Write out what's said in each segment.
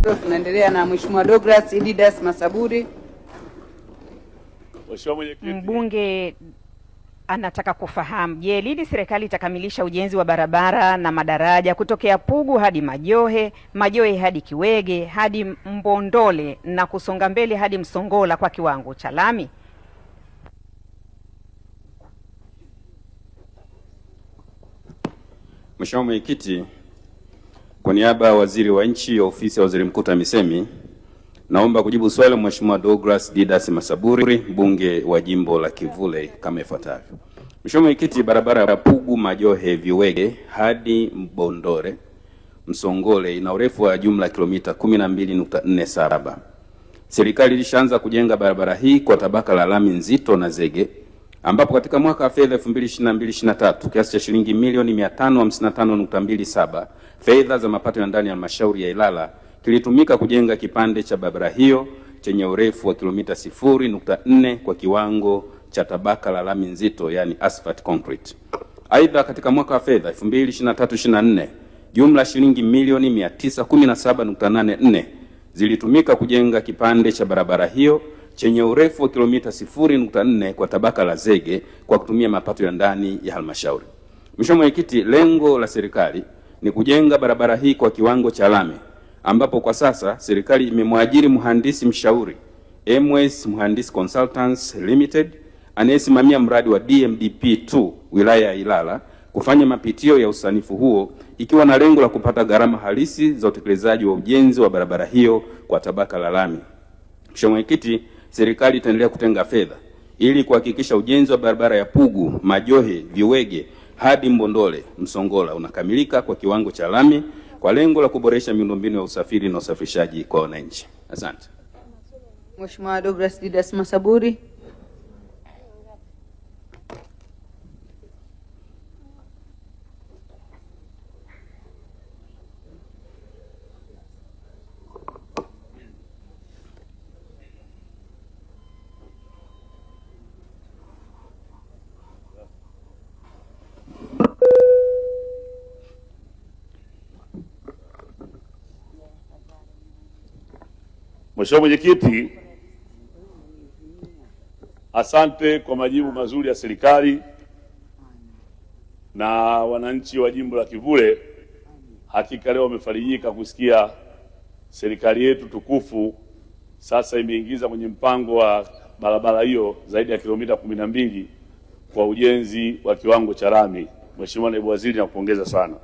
Tunaendelea na Mheshimiwa Douglas Didas Masaburi. Mheshimiwa Mwenyekiti, mbunge anataka kufahamu, je, lini serikali itakamilisha ujenzi wa barabara na madaraja kutokea Pugu hadi Majohe hadi Kiwege hadi Mbondole na kusonga mbele hadi Msongola kwa kiwango cha lami? Mheshimiwa Mwenyekiti, kwa niaba ya Waziri wa Nchi, Ofisi ya Waziri Mkuu TAMISEMI, naomba kujibu swali la Mheshimiwa Douglas Didas Masaburi, mbunge wa jimbo la Kivule kama ifuatavyo. Mheshimiwa Mwenyekiti, barabara ya Pugu Majohe Viwege hadi Mbondole Msongole ina urefu wa jumla kilomita 12.47. Serikali ilishaanza kujenga barabara hii kwa tabaka la lami nzito na zege, ambapo katika mwaka wa fedha 2022/23 kiasi cha shilingi milioni 555.27 fedha za mapato ya ndani ya halmashauri ya Ilala kilitumika kujenga kipande cha barabara hiyo chenye urefu wa kilomita 0.4 kwa kiwango cha tabaka la lami nzito, yani asphalt concrete. Aidha, katika mwaka wa fedha 2023/24 jumla shilingi milioni 917.84 zilitumika kujenga kipande cha barabara hiyo chenye urefu wa kilomita 0.4 kwa tabaka la zege kwa kutumia mapato ya ndani ya halmashauri. Mheshimiwa Mwenyekiti, lengo la serikali ni kujenga barabara hii kwa kiwango cha lami, ambapo kwa sasa serikali imemwajiri mhandisi mshauri MWS Mhandisi Consultants Limited anayesimamia mradi wa DMDP2 wilaya ya Ilala kufanya mapitio ya usanifu huo, ikiwa na lengo la kupata gharama halisi za utekelezaji wa ujenzi wa barabara hiyo kwa tabaka la lami. Mheshimiwa Mwenyekiti, serikali itaendelea kutenga fedha ili kuhakikisha ujenzi wa barabara ya Pugu Majohe Viwege hadi Mbondole Msongola unakamilika kwa kiwango cha lami kwa lengo la kuboresha miundombinu ya usafiri na usafirishaji kwa wananchi. Asante. Mheshimiwa Douglas Didas Masaburi. Mheshimiwa Mwenyekiti, asante kwa majibu mazuri ya serikali na wananchi wa jimbo la Kivule. Hakika leo wamefarijika kusikia serikali yetu tukufu sasa imeingiza kwenye mpango wa barabara hiyo zaidi ya kilomita 12 kwa ujenzi wa kiwango cha lami. Mheshimiwa Naibu Waziri, nakupongeza sana.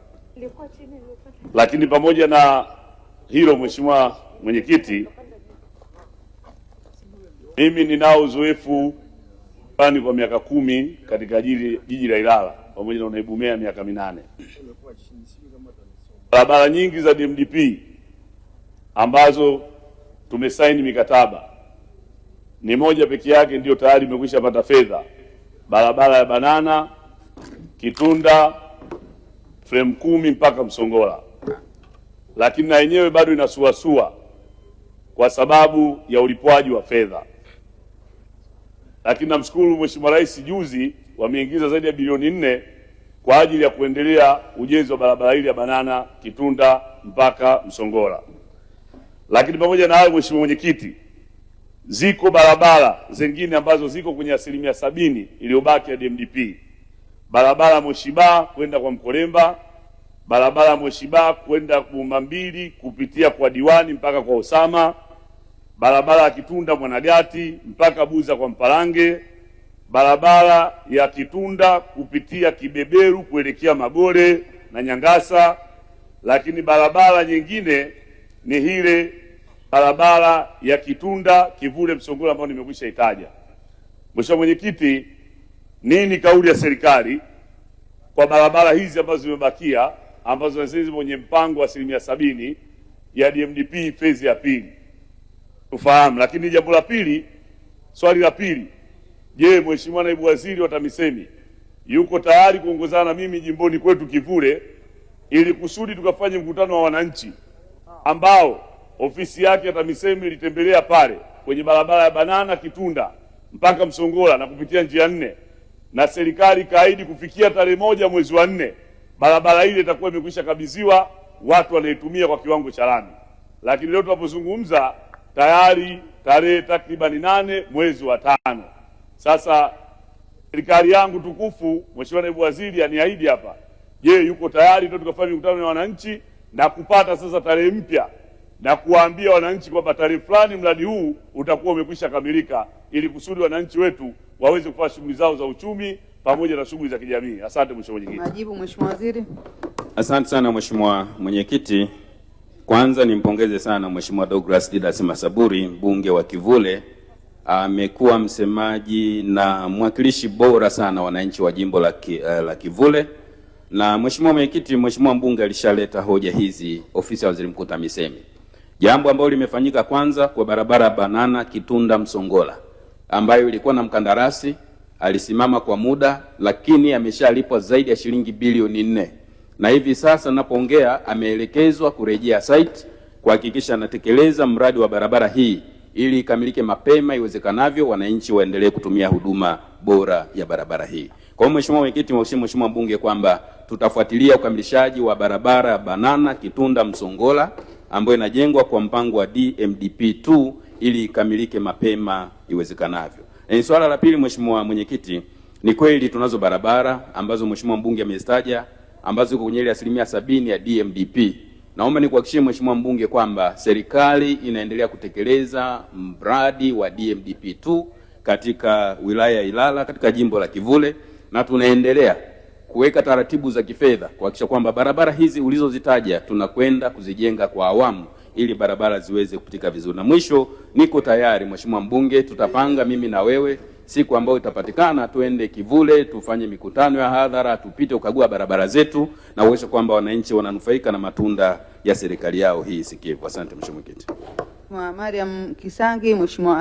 Lakini pamoja na hilo, Mheshimiwa Mwenyekiti, mimi ninao uzoefu kwa miaka 10 katika jiji la Ilala pamoja na naibu meya miaka 8. Barabara nyingi za DMDP ambazo tumesaini mikataba ni moja peke yake ndio tayari imekwisha pata fedha. Barabara ya Banana Kitunda frame 10 mpaka Msongola, lakini na yenyewe bado inasuasua kwa sababu ya ulipwaji wa fedha. Lakini namshukuru Mheshimiwa Rais, juzi wameingiza zaidi ya bilioni 4 kwa ajili ya kuendelea ujenzi wa barabara hili ya Banana Kitunda mpaka Msongola. Lakini pamoja na hayo, Mheshimiwa Mwenyekiti, ziko barabara zingine ambazo ziko kwenye 70% iliyobaki ya DMDP. Barabara Moshiba kwenda kwa Mkolemba, barabara Moshiba kwenda Bumbambili kupitia kwa Diwani mpaka kwa Osama, barabara ya Kitunda Mwanagati mpaka Buza kwa Mpalange, barabara ya Kitunda kupitia Kibeberu kuelekea Mabore na Nyangasa. Lakini barabara nyingine ni ile barabara ya Kitunda Kivule Msongola ambayo nimekwisha itaja. Mheshimiwa Mwenyekiti, nini kauli ya serikali kwa barabara hizi ambazo zimebakia, ambazo zipo kwenye mpango wa 70% ya DMDP phase ya pili? Tufahamu. Lakini jambo la pili, swali la pili, je, Mheshimiwa Naibu Waziri wa TAMISEMI yuko tayari kuongozana na mimi jimboni kwetu Kivule ili kusudi tukafanye mkutano wa wananchi ambao ofisi yake ya TAMISEMI ilitembelea pale kwenye barabara ya Banana Kitunda mpaka Msongola na kupitia njia 4, na serikali kaahidi kufikia tarehe 1 mwezi wa 4 barabara ile itakuwa imekwisha kabidhiwa watu wanaitumia kwa kiwango cha lami. lakini leo tunapozungumza tayari tarehe takribani 8 mwezi wa 5. Sasa serikali yangu tukufu, Mheshimiwa Naibu Waziri aniahidi hapa, je, yuko tayari ndio tukafanya mikutano na wananchi na kupata sasa tarehe mpya na kuwaambia wananchi kwamba tarehe fulani mradi huu utakuwa umekwisha kamilika, ili kusudi wananchi wetu waweze kufanya shughuli zao za uchumi pamoja na shughuli za kijamii. Asante Mheshimiwa Mwenyekiti. Majibu Mheshimiwa Waziri. Asante sana Mheshimiwa Mwenyekiti. Kwanza nimpongeze sana Mheshimiwa Deogratias Didas Masaburi, mbunge wa Kivule. Amekuwa msemaji na mwakilishi bora sana wananchi wa jimbo la Kivule. Na Mheshimiwa Mwenyekiti, Mheshimiwa mbunge alishaleta hoja hizi ofisi ya Waziri Mkuu TAMISEMI. Jambo ambalo limefanyika kwanza kwa barabara Banana Kitunda Msongola, ambayo ilikuwa na mkandarasi, alisimama kwa muda, lakini ameshalipwa zaidi ya shilingi bilioni 4. Na hivi sasa ninapoongea ameelekezwa kurejea site kuhakikisha anatekeleza mradi wa barabara hii ili ikamilike mapema iwezekanavyo, wananchi waendelee kutumia huduma bora ya barabara hii. Kwa hiyo Mheshimiwa Mwenyekiti, Mheshimiwa mbunge, kwamba tutafuatilia ukamilishaji wa barabara Banana Kitunda Msongola ambayo inajengwa kwa mpango wa DMDP2 ili ikamilike mapema iwezekanavyo. Na swala la pili, Mheshimiwa Mwenyekiti, ni kweli tunazo barabara ambazo Mheshimiwa mbunge amezitaja ambazo ziko kwenye ile 70% ya DMDP. Naomba nikuhakikishie Mheshimiwa mbunge kwamba serikali inaendelea kutekeleza mradi wa DMDP2 katika wilaya ya Ilala katika jimbo la Kivule, na tunaendelea kuweka taratibu za kifedha kuhakikisha kwamba barabara hizi ulizozitaja tunakwenda kuzijenga kwa awamu ili barabara ziweze kupitika vizuri. Na mwisho, niko tayari Mheshimiwa mbunge, tutapanga mimi na wewe siku ambayo itapatikana tuende Kivule, tufanye mikutano ya hadhara, tupite ukagua barabara zetu na uweze kwamba wananchi wananufaika na matunda ya serikali yao hii sikivu. Asante Mheshimiwa Mwenyekiti. Mariam Kisangi, Mheshimiwa